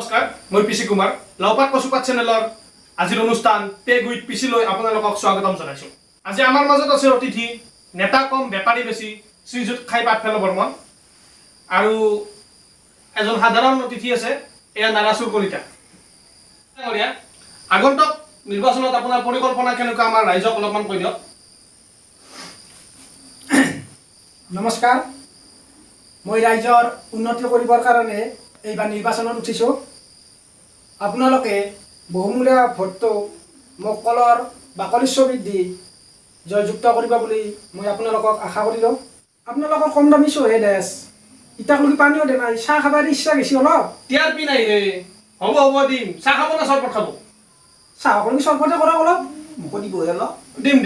নমস্কাৰ মই পিসি কুমাৰ লাউপাত পশুপাত চেনেলৰ আজিৰ অনুষ্ঠান পেগ উইথ পিসি লৈ আপোনালোকক স্বাগতম জনাইছো। আজি আমাৰ মাজত আছে অতিথি নেতা কম বেপাৰী বেছি শ্ৰীযুত খাই পাতফেল বৰ্মন আৰু এজন সাধাৰণ অতিথি আছে এয়া নাৰাসুৰ কলিতা। আগন্তুক নিৰ্বাচনত আপোনাৰ পৰিকল্পনা কেনেকুৱা আমাৰ ৰাইজক অলপমান কৈ দিয়ক। নমস্কাৰ, মই ৰাইজৰ উন্নতি কৰিবৰ কাৰণে এইবাৰ নিৰ্বাচনত উঠিছোঁ। আপোনালোকে বহুমূলীয়া ভোটটো মোক কলৰ বাকলিৰ ছবিত দি জয়যুক্ত কৰিব বুলি মই আপোনালোকক আশা কৰিলোঁ। আপোনালোকৰ কম দামী চহে দেশ ইটাকলৈকে পানীও দে নাই, চাহ খাবৰ ইচ্ছা গৈছে অলপ। টিয়াৰ পি নাই হে, হ'ব দিম। চাহ খাব না চৰবত খাব? চাহ অকণি চৰবতে কৰক অলপ। মোকো দিব অলপ। দিম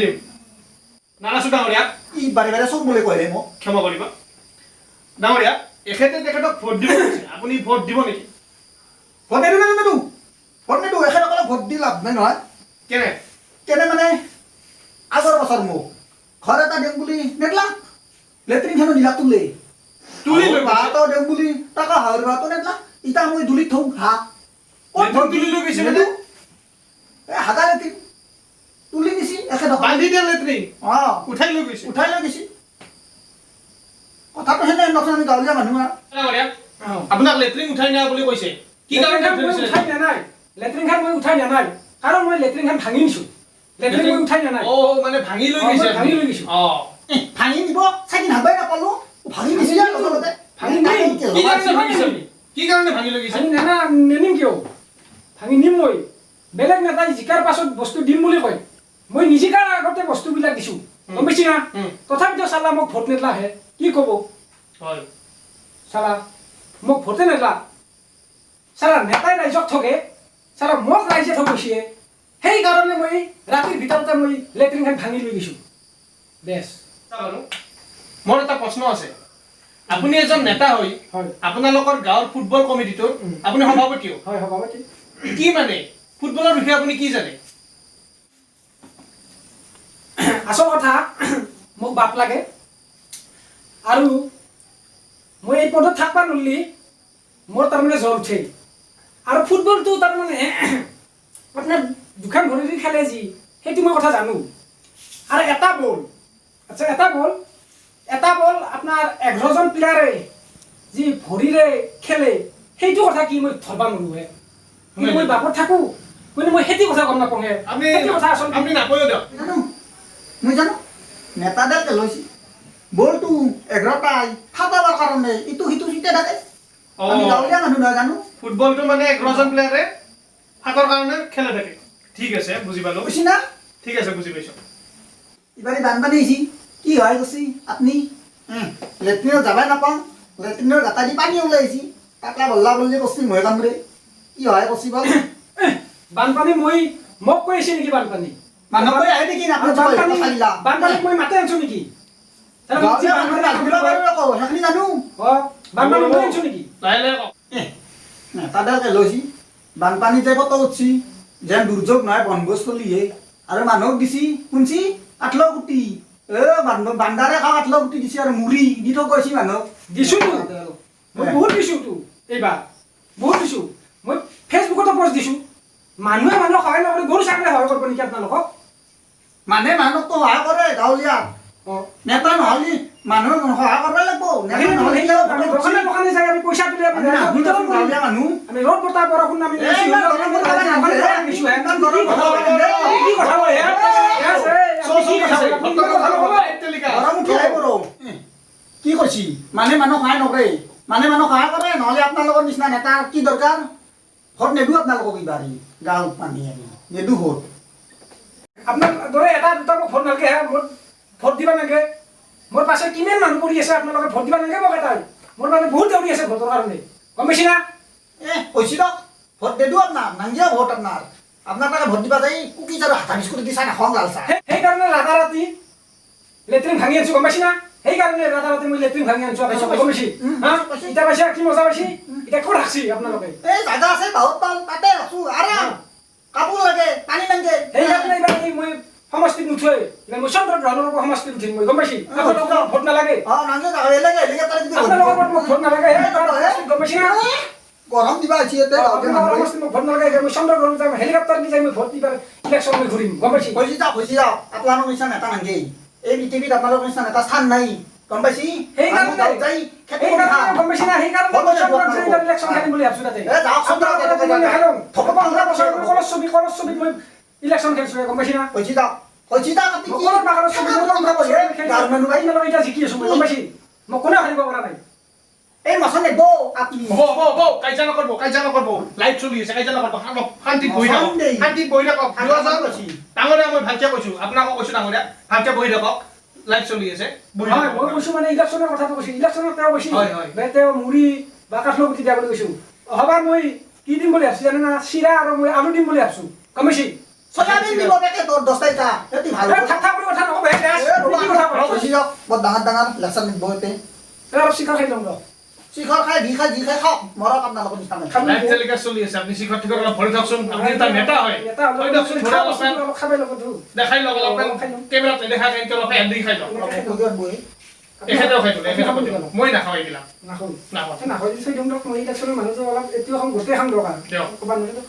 নাৰাসু ডাঙৰীয়া ই বাৰে বাৰে চব বুলি কয় মোক। ক্ষমা কৰিব ডাঙৰীয়া, এখেতে তেখেতক ভোট দিব কৈছে, আপুনি ভোট দিব নেকি? ভোট নিদিওঁ এখেতসকলে ভোট দি লাভ নাই নহয়। কেনে মানে আগৰ বছৰ মোক ঘৰ এটা দিম বুলি নেদলা, লেট্ৰিনখনো দিলাক তুলি লৈ ভাতো দিম বুলি টকা হাঁহৰ ভাতো নেদলা। ইটা মই দুলিত থওঁ হাঁহ ক'ত ভোট তুলি লৈ গৈছে নিদিওঁ। হাগা লেট্ৰিন তুলি নিছি এখেতক বান্ধি দিয়া লেট্ৰিন অঁ উঠাই লৈ গৈছে। কথাটো সেনে নকওঁ, আমি গাঁৱলীয়া মানুহ আৰু ডাঙৰীয়া আপোনাক লেট্ৰিন উঠাই নিয়া বুলি কৈছে, কি কাৰণে উঠাই নিয়া নাই? লেট্ৰিনখন মই উঠাই নিয়া নাই, কাৰণ মই লেট্ৰিনখন ভাঙি নিছোঁ। লেট্ৰিন মই উঠাই নিয়া নাই। মানে ভাঙি লৈ গৈছে। ভাঙি লৈ গৈছোঁ। ভাঙি নিব চাইকিন হাবাই নাপালো, ভাঙি নিছি আৰু লগতে ভাঙি নিম। কি কাৰণে ভাঙি লৈ গৈছে? ভাঙি নেনিম কিয়? ভাঙি নিম মই। বেলেগ নেতাই জিকাৰ পাছত বস্তু দিম বুলি কয়, মই নিজিকাৰ আগতে বস্তুবিলাক দিছোঁ, গম পাইছি না? তথাপিতো চালা মোক ভোট নেদলা হে, কি ক'ব? হয় চালা মোক ভোটে নেদলা, চালা নেতাই ৰাইজক ঠগে, চালা মোক ৰাইজে ঠগিছে। সেইকাৰণে মই ৰাতিৰ ভিতৰতে মই লেট্ৰিনখন ভাঙি লৈ গৈছোঁ। বেছ মোৰ এটা প্ৰশ্ন আছে। আপুনি এজন নেতা হৈ হয় আপোনালোকৰ গাঁৱৰ ফুটবল কমিটিটোৰ আপুনি সভাপতিও হয় সভাপতি। কি মানে ফুটবলৰ বিষয়ে আপুনি কি জানে? আচল কথা মোক বাপ লাগে, আৰু মই এই পদত থাকবা নোৱাৰিলে মোৰ তাৰমানে জ্বৰ উঠে। আৰু ফুটবলটো তাৰমানে আপোনাৰ দুখন ভৰি খেলে যি, সেইটো মই কথা জানো। আৰু এটা বল আপোনাৰ 11জন প্লেয়াৰে যি ভৰিৰে খেলে, সেইটো কথা কি মই ধৰবা নোৱাৰোঁ। কিন্তু মই বাপত থাকোঁ, কিন্তু মই সেইটো কথা গম নাপাওঁ। সেইটো কথা আচলতে আপুনি নাপয়ো দিয়ক। মই জানো নেতাডাল লৈছি বলটো 11টাই ফাটাবৰ কাৰণে ইটো সিটো সিটে থাকে। আমি গাঁৱলীয়া মানুহ নহয় জানো। ফুটবলটো মানে 11জন প্লেয়াৰে ফাটৰ কাৰণে খেলে থাকে। ঠিক আছে, বুজি পালো। বুজি না? ঠিক আছে, বুজি পাইছো। ইবাৰে বানপানী আহিছি, কি হয় কৈছি আপুনি লেট্ৰিনত যাবাই নাপাওঁ, লেট্ৰিনৰ গাটা দি পানী ওলাই আহিছি, তাকলা বল্লা বল্লি কৈছি মই কামৰে কি হয় কৈছি বল। বানপানী মোক কৈ আছে নেকি? বানপানী মানুহ কৈ আহে নেকি বানপানীক মই মাতে আনছো নেকি? সেইখিনি জানো বানপানী মই আনছো নেকি? লাহে কওক। নেতাডালকে লৈছি বানপানী যে কত উঠছি যেন দুৰ্যোগ নহয় বনভোজস্থলীহে, আৰু মানুহক দিছি শুনছি 8 কোটি বান্দাৰে খাওঁ 8 কোটি দিছি, আৰু মুড়ি দি থৈ গৈছি মানুহক দিছো মই বহুত দিছো তো, এইবাৰ বহুত দিছো। মই ফেচবুকতো পষ্ট দিছো। মানুহে মানুহক সহায় নকৰি গৰু ছাগলীয়ে সহায় কৰিব নেকি আপোনালোকক? মানুহকতো সহায় কৰে গাঁৱলীয়া নেতা নহ'লে মানুহক সহায় কৰিব লাগিব। দোকানে যাই আমি পইচা তুলি গাঁৱলীয়া মানুহ আমি ৰ'দ বতাহ বৰষুণ আমি কি কৈছি মানুহক সহায় নকৰে, মানুহক সহায় কৰে। নহ'লে আপোনালোকৰ নিচিনা নেতা কি দৰকাৰ? ভোট নেদো আপোনালোকক এইবাৰ গাঁৱত পানী আমি নেদো ভোট। আপোনাৰ দৰে এটা দুটা মোক ভোট নালাগে, মোৰ ভোট দিবা নালাগে। মোৰ পাছে কিমান মানুহ পৰি আছে, আপোনালোকে ভোট দিবা নালাগে মোক এটাই। মোৰ মানে বহুত দৌৰি আছে ভোটৰ কাৰণে, গম পাইছি না? কৈছি দিয়ক ভোট নেদো আপোনাক, নাংগিয়া ভোট আপোনাৰ তাকে ভোট দিবা যায় কুকিজ আৰু হাতা বিস্কুট দি চাই নাখাওঁ লাল চাহ। সেইকাৰণে ৰাতাৰাতি লেট্ৰিন ভাঙি আনছো, গম পাইছি না? সেইকাৰণে ৰাতাৰাতি মই লেট্ৰিন ভাঙি আনছো, গম পাইছি? এতিয়া পাইছে কি মজা পাইছি? এতিয়া ক'ত ৰাখছি আপোনালোকে? এই জাগা আছে বাহুত পাল তাতে ৰাখছো আৰাম। কাপোৰ লাগে পানী লাগে। সেইকাৰণে এইবাৰ মই সমষ্টিত নুঠোৱে, মই চন্দ্ৰ গ্ৰহণৰ সমষ্টিত উঠিম মই, গম পাইছি? আপোনালোকৰ ভোট নালাগে, নালাগে আপোনালোকৰ ভোট নালাগে, গম পাইছি না? গৰম দিবা আহিছে ইয়াতে গাঁৱতে মানুহে মোক ভোট নালাগে মই চন্দ্ৰগ্ৰহণ যাম হেলিকপ্টাৰ দি যাই মই ভোট দিবাৰ ইলেকশ্যন মই ঘূৰিম গম পাইছি হৈ যাওক আপোনালোকৰ নিচিনা নেতা নাংগে এই পৃথিৱীত আপোনালোকৰ নিচিনা নেতা স্থান নাই গম পাইছি সেইকাৰণে গাঁৱত যাই খেতি কৰি সেইকাৰণে খাম। গম পাইছি না সেইকাৰণে ভোট মই দিয়ক, ভোট চন্দ্ৰগ্ৰহণ দিয়ক। ইলেকশ্যন খেলিম বুলি ভাবছো তাতে যাওক, চন্দ্ৰগ্ৰহণ চন্দ্ৰগ্ৰহণ খেলিম থপ 15 বছৰ মই কলেজ ছবিত ইলেকশ্যন খেলিছো গম পাইছি না হৈ যাওক আপনি কি সকলোৰ বাগানৰ ছবি কথা কৈছে গাঁৱৰ মানুহ মই এতিয়া জিকি আছো মই গম পাইছি মই কোনে খেলিব পৰা নাই এই মাছ নেব আপনি হ'ব কাইজা নকৰব লাইভ চলি আছে কাইজা নকৰব শান্তিত বহি থাকক মচান দেই। শান্তিত বহি থাকক মচান কৈছি। ডাঙৰীয়া মই ভালকে কৈছো আপোনাকো কৈছো ডাঙৰীয়া ভালকে বহি থাকক লাইভ চলি আছে বহি হয় থাকক মই কৈছো মানে ইলেকশ্যনৰ কথাটো কৈছো ইলেকশ্যনত তেওঁ কৈছিল হয়, হয়। তেওঁ মুড়ি বা কাঠলগুটি দিয়া বুলি কৈছো অহাবাৰ মই কি দিম বুলি ভাবছো জানে না চিৰা আৰু মই আলু দিম বুলি ভাবছো গম পাইছি সয়াবিন দিব পেকে তোর 10 টাকা এটি ভালো ঠাট্টা কৰি কথা নক'ব হে দেছ কি কথা কয় বুঝি যাও বহুত ডাঙৰ লেকচাৰ নিব এতে অলপ চিকাৰ খাই ল'ম ৰ শিখৰ খাই ভি খাই খাওক মৰক আপোনালোকৰ নিচিনা নাই লাইভ টেলিকাষ্ট চলি আছে আপুনি শিখৰ টিকট অলপ ভৰি থাকচোন আপুনি এটা নেতা হয় হয় দিয়কচোন থোৰা অলপমান খাবই ল'বতো দেখাই লওক অলপমান কেমেৰাত নেদেখা কেনেকৈ অলপ হেল্ডি খাই লওক এখেতেও খাই দিলে এখেতেও খাই দিলে মই নাখাওঁ এইবিলাক নাখাওঁ নাখাওঁ নাখাওঁ যদি থৈ দিম দিয়ক মই ইলেকশ্যনৰ মানুহটো অলপ এইটো এখন গোটেই খাম দৰকাৰ দিয়ক। ক'ৰবাত নোৱাৰিতো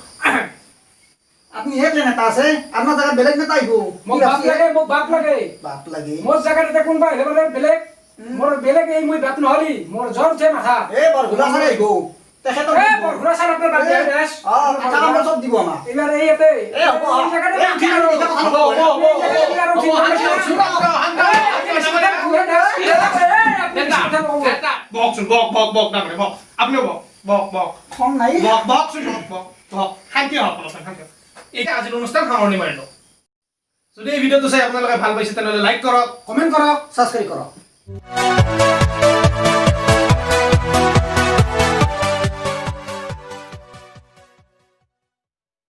আপনি হেকলে নেতা আছে আপোনাৰ জায়গা বেলেগ নেতা আহিব মোক বাপ লাগে বাপ লাগে মোৰ জাগাত এতিয়া কোনোবা আহিলে মানে বেলেগ মোৰ বেলেগ এই মই বাপ নহলি মোৰ জ্বৰ উঠে মাথা এ বৰ ঘুৰা চাৰে আহিব তেখেতক এ বৰ ঘূৰা চাল আপোনাৰ বাদ দিয়া দেছ কথা কাম চব দিব আমাক এইবাৰ এই ইয়াতে এ হ'ব এই জাগাতে এ উঠি আৰু কথা হ'ব বকচোন বক ডাঙৰীয়া বক আপুনিও বক খং নাই বকচোন বক শান্তি হওক অলপমান শান্তি হওক এতিয়া আজিৰ অনুষ্ঠান সামৰণি মাৰিলো যদি এই ভিডিঅ'টো চাই আপোনালোকে ভাল পাইছে তেনেহ'লে লাইক কৰক কমেণ্ট কৰক সাবস্ক্ৰাইব কৰক